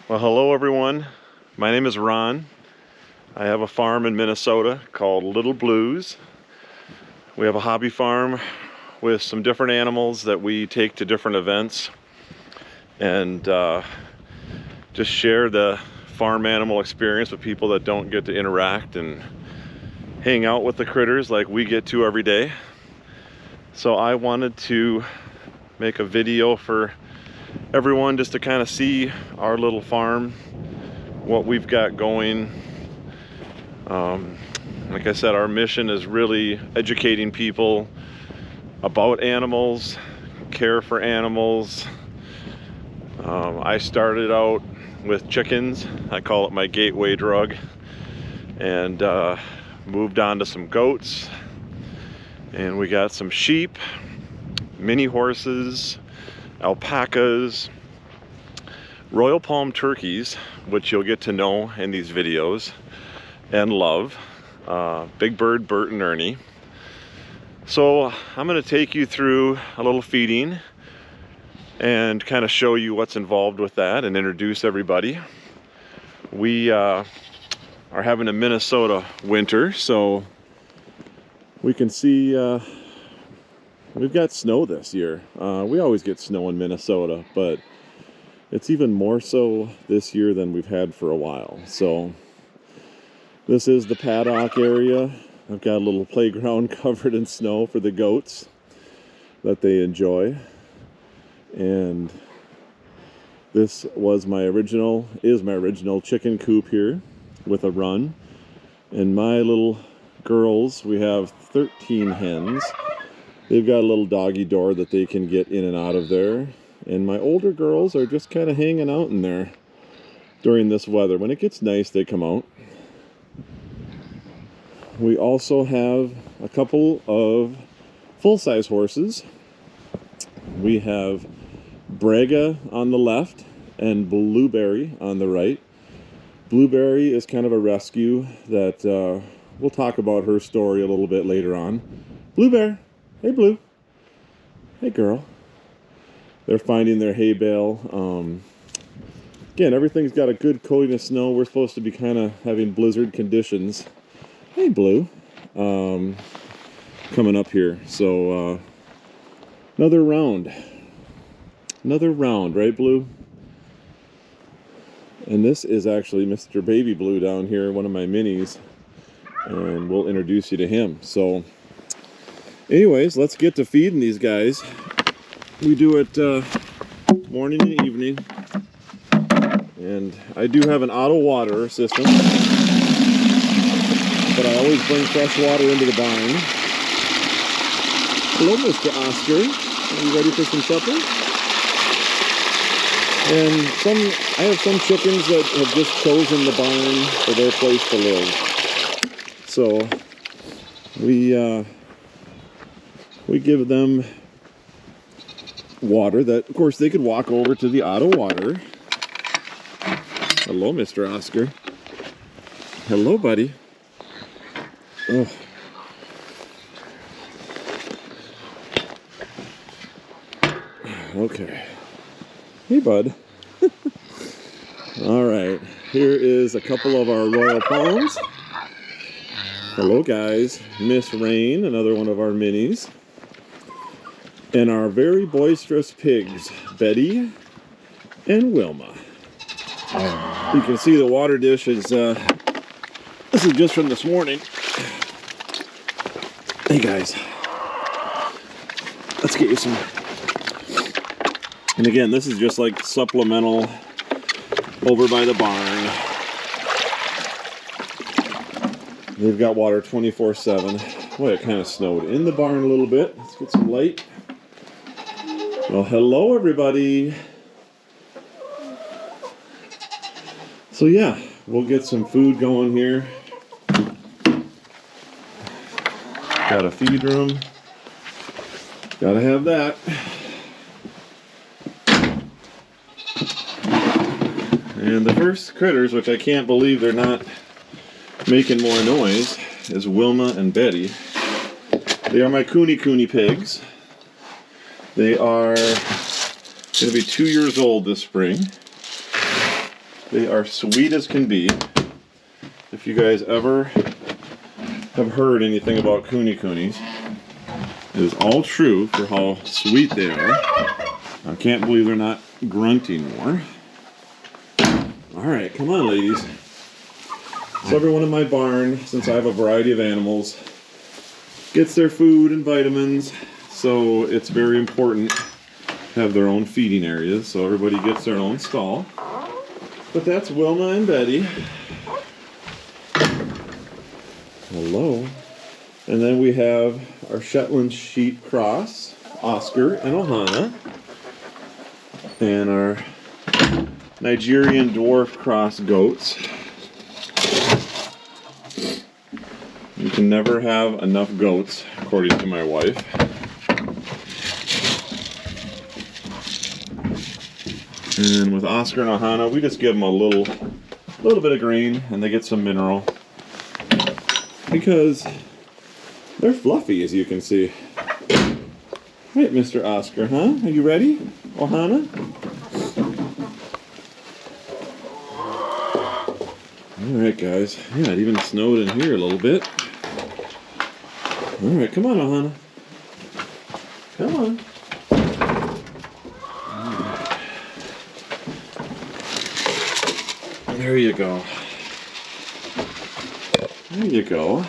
Well, hello everyone. My name is Ron. I have a farm in Minnesota called Little Blues. We have a hobby farm with some different animals that we take to different events and just share the farm animal experience with people that don't get to interact and hang out with the critters like we get to every day. So I wanted to make a video for everyone just to kind of see our little farm, what we've got going. Like I said, our mission is really educating people about animals, care for animals. I started out with chickens. I call it my gateway drug, and moved on to some goats, and we got some sheep, mini horses, alpacas, Royal Palm turkeys, which you'll get to know in these videos and love, Big Bird, Bert, and Ernie. So I'm going to take you through a little feeding and kind of show you what's involved with that and introduce everybody. We are having a Minnesota winter, so we can see we've got snow this year. We always get snow in Minnesota, but it's even more so this year than we've had for a while. So this is the paddock area. I've got a little playground covered in snow for the goats that they enjoy. And this is my original chicken coop here with a run. And my little girls, we have 13 hens. They've got a little doggy door that they can get in and out of there. And my older girls are just kind of hanging out in there during this weather. When it gets nice, they come out. We also have a couple of full-size horses. We have Braga on the left and Blueberry on the right. Blueberry is kind of a rescue that we'll talk about her story a little bit later on. Blue Bear. Hey, Blue. Hey, girl. They're finding their hay bale. Again, everything's got a good coating of snow. We're supposed to be kind of having blizzard conditions. Hey, Blue. Coming up here. So, another round. Another round, right, Blue? And this is actually Mr. Baby Blue down here, one of my minis. And we'll introduce you to him. So, anyways, let's get to feeding these guys. We do it morning and evening. And I do have an auto water system, but I always bring fresh water into the barn. Hello, Mr. Oscar. Are you ready for some supper? And I have some chickens that have just chosen the barn for their place to live. So we give them water that, of course, they could walk over to the auto water. Hello, Mr. Oscar. Hello, buddy. Oh. Okay. Hey, bud. All right. Here is a couple of our Royal Palms. Hello, guys. Miss Rain, another one of our minis. And our very boisterous pigs, Betty and Wilma. You can see the water dish is, this is just from this morning. Hey guys, let's get you some. And again, this is just like supplemental over by the barn. They've got water 24/7. Boy, it kind of snowed in the barn a little bit. Let's get some light. Well, hello everybody. So yeah, we'll get some food going here. Got a feed room. Gotta have that. And the first critters, which I can't believe they're not making more noise, is Wilma and Betty. They are my Cooney pigs. They are going to be 2 years old this spring. They are sweet as can be. If you guys ever have heard anything about coonies, it is all true for how sweet they are. I can't believe they're not grunting more. Alright, come on ladies. So everyone in my barn, since I have a variety of animals, gets their food and vitamins, so it's very important to have their own feeding areas, so everybody gets their own stall. But that's Wilma and Betty. Hello. And then we have our Shetland sheep cross, Oscar and Ohana. And our Nigerian dwarf cross goats. You can never have enough goats, according to my wife. And with Oscar and Ohana, we just give them a little bit of grain, and they get some mineral. Because they're fluffy, as you can see. Right, Mr. Oscar, huh? Are you ready, Ohana? Alright, guys. Yeah, it even snowed in here a little bit. Alright, come on, Ohana. Come on. Right. There you go. There you go.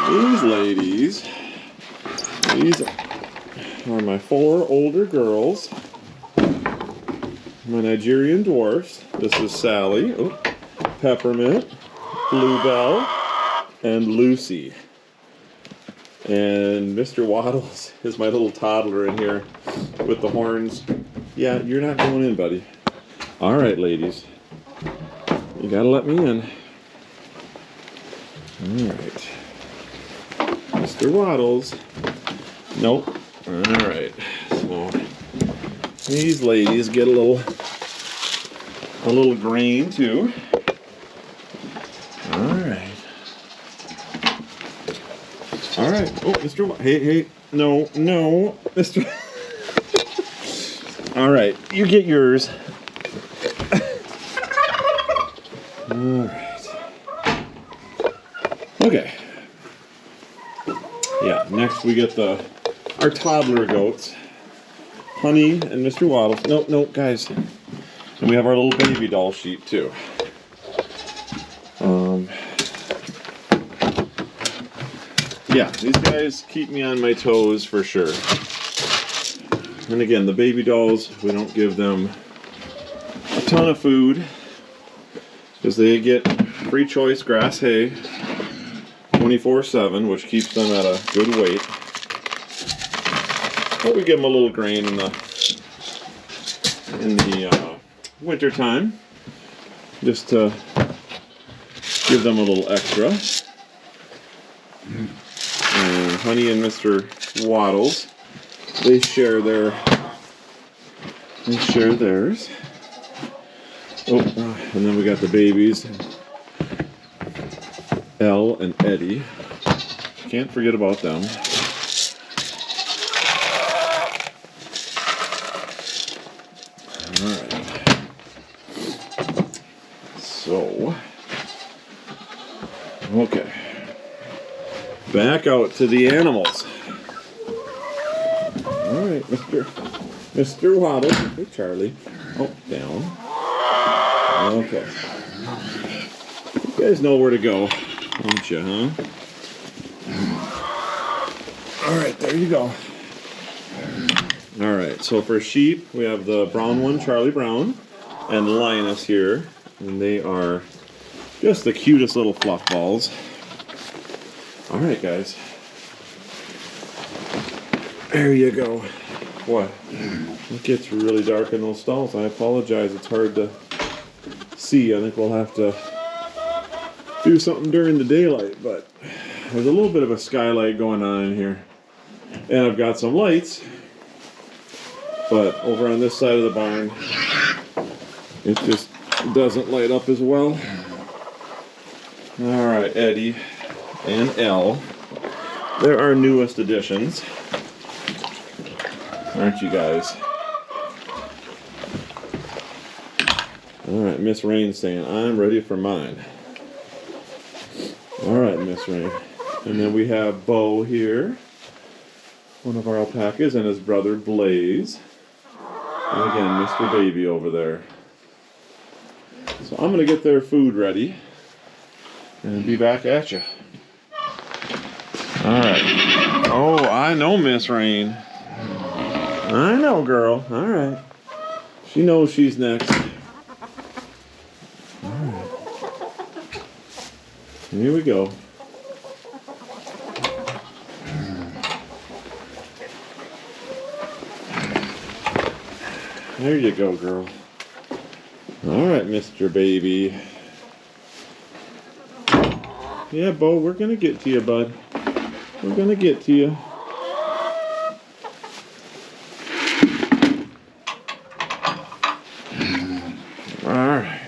These ladies, these are my 4 older girls, my Nigerian dwarfs. This is Sally, Peppermint, Bluebell, and Lucy. And Mr. Waddles is my little toddler in here with the horns. Yeah, you're not going in, buddy. All right, ladies. You gotta let me in. Alright. Mr. Waddles. Nope. Alright. So these ladies get a little grain too. Alright. Alright. Oh, Mr. Hey. No, Mr. Alright, you get yours. Alright. Okay. Yeah, next we get our toddler goats. Honey and Mr. Waddles. No, guys. And we have our little baby doll sheep too. Yeah, these guys keep me on my toes for sure. And again, the baby dolls, we don't give them a ton of food because they get free choice grass hay 24/7, which keeps them at a good weight. But we give them a little grain in the winter time, just to give them a little extra. And Honey and Mr. Waddles, they share theirs. Oh, and then we got the babies. Elle and Eddie. Can't forget about them. Alright. So, okay. Back out to the animals. Alright, Mr. Waddle. Hey, Charlie. Oh, down. Okay. You guys know where to go. Don't you, huh? Alright, there you go. Alright, so for sheep, we have the brown one, Charlie Brown, and Linus here. And they are just the cutest little fluff balls. Alright, guys. There you go. What? It gets really dark in those stalls. I apologize, it's hard to see. I think we'll have to do something during the daylight, but there's a little bit of a skylight going on in here. And I've got some lights, but over on this side of the barn, it just doesn't light up as well. Alright, Eddie and Elle. They're our newest additions. Aren't you guys? Alright, Miss Rain's saying, I'm ready for mine. Alright, Miss Rain. And then we have Bo here, one of our alpacas, and his brother Blaze. And again, Mr. Baby over there. So I'm going to get their food ready and be back at you. Alright. Oh, I know Miss Rain. I know, girl. Alright. She knows she's next. Alright. Here we go. There you go, girl. Alright, Mr. Baby. Yeah, Bo, we're gonna get to you, bud. We're gonna get to you. Alright.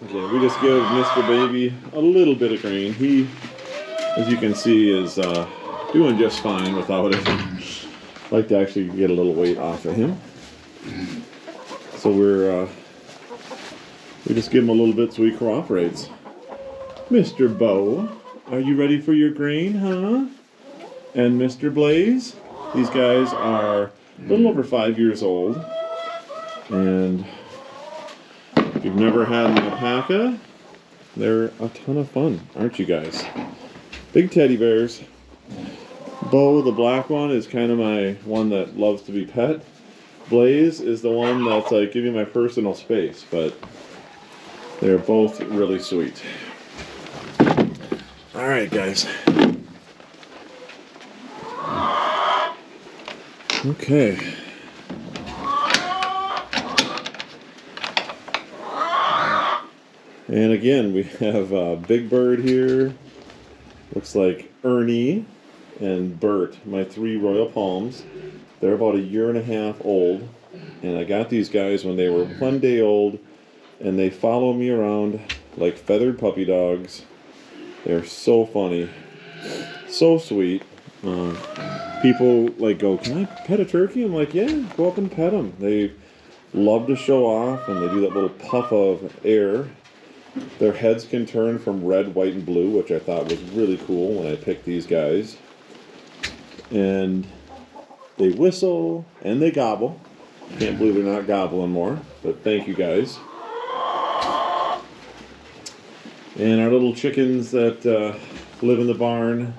Okay, we just give Mr. Baby a little bit of grain. He, as you can see, is doing just fine without it. I'd like to actually get a little weight off of him. So we just give him a little bit so he cooperates. Mr. Bo, are you ready for your grain, huh? And Mr. Blaze? These guys are a little over 5 years old. And if you've never had an alpaca, they're a ton of fun, aren't you guys? Big teddy bears. Bo, the black one, is kind of my one that loves to be pet. Blaze is the one that's like giving my personal space, but they're both really sweet. Alright, guys. Okay. And again, we have Big Bird here. Looks like Ernie and Bert, my 3 Royal Palms. They're about 1.5 years old. And I got these guys when they were 1 day old. And they follow me around like feathered puppy dogs. They're so funny. So sweet. People like go, can I pet a turkey? I'm like, yeah, go up and pet them. They love to show off, and they do that little puff of air. Their heads can turn from red, white, and blue, which I thought was really cool when I picked these guys. And they whistle, and they gobble. Can't believe they're not gobbling more, but thank you guys. And our little chickens that live in the barn,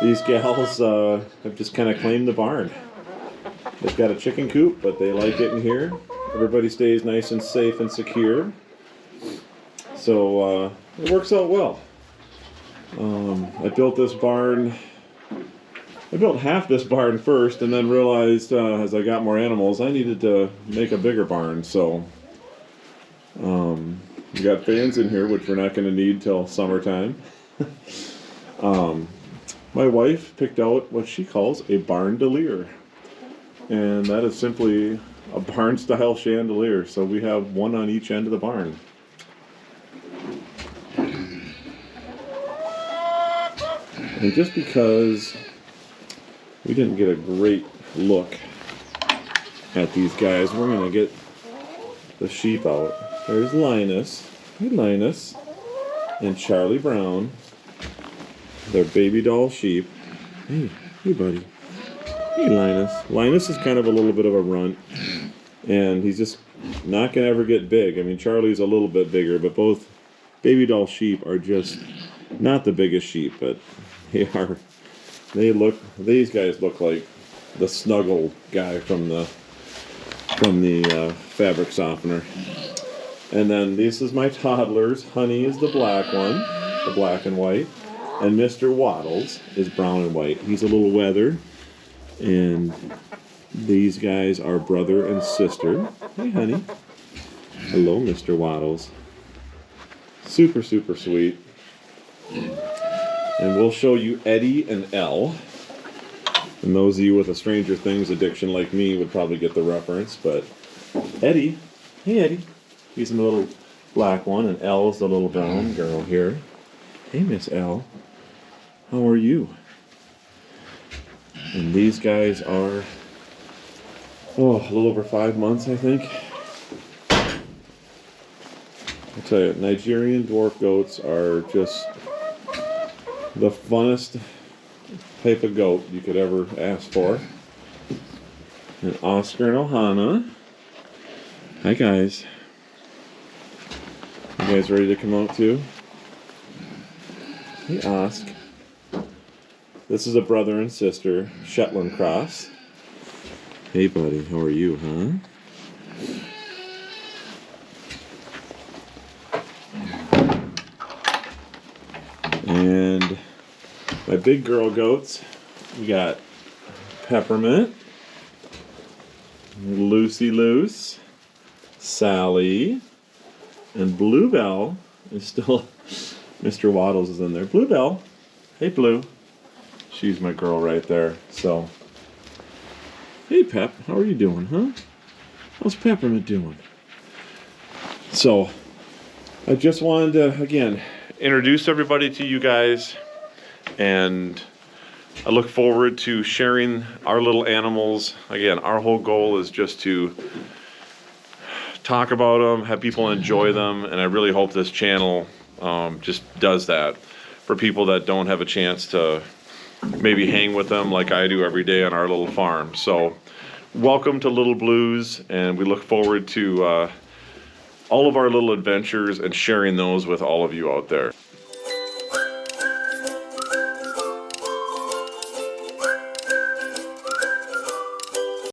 these gals have just kind of claimed the barn. They've got a chicken coop, but they like it in here. Everybody stays nice and safe and secure. So it works out well. I built this barn. I built half this barn first, and then realized as I got more animals, I needed to make a bigger barn. So we got fans in here, which we're not going to need till summertime. My wife picked out what she calls a barndelier, and that is simply a barn-style chandelier. So we have one on each end of the barn. And just because we didn't get a great look at these guys, we're going to get the sheep out. There's Linus. Hey, Linus. And Charlie Brown. They're baby doll sheep. Hey, buddy. Hey, Linus. Linus is kind of a little bit of a runt. And he's just not going to ever get big. I mean, Charlie's a little bit bigger, but both baby doll sheep are just not the biggest sheep, but these guys look like the Snuggle guy from the fabric softener. And then this is my toddlers. Honey is the black one, the black and white. And Mr. Waddles is brown and white. He's a little weathered. And these guys are brother and sister. Hey, honey. Hello, Mr. Waddles. Super, super sweet. And we'll show you Eddie and Elle. And those of you with a Stranger Things addiction like me would probably get the reference. But Eddie, hey Eddie. He's the little black one, and Elle's the little brown girl here. Hey, Miss Elle. How are you? And these guys are a little over 5 months, I think. I'll tell you, Nigerian dwarf goats are just the funnest type of goat you could ever ask for. And Oscar and Ohana. Hi guys. You guys ready to come out too? Hey Osk. This is a brother and sister Shetland cross. Hey buddy, how are you, huh? And my big girl goats, we got Peppermint, Lucy Loose, Sally, and Bluebell is still, Mr. Waddles is in there. Bluebell, hey Blue, she's my girl right there. So, hey Pep, how are you doing, huh? How's Peppermint doing? So, I just wanted to, again, introduce everybody to you guys, and I look forward to sharing our little animals. Again, our whole goal is just to talk about them, have people enjoy them, and I really hope this channel just does that for people that don't have a chance to maybe hang with them like I do every day on our little farm. So welcome to Little Blues, and we look forward to all of our little adventures and sharing those with all of you out there.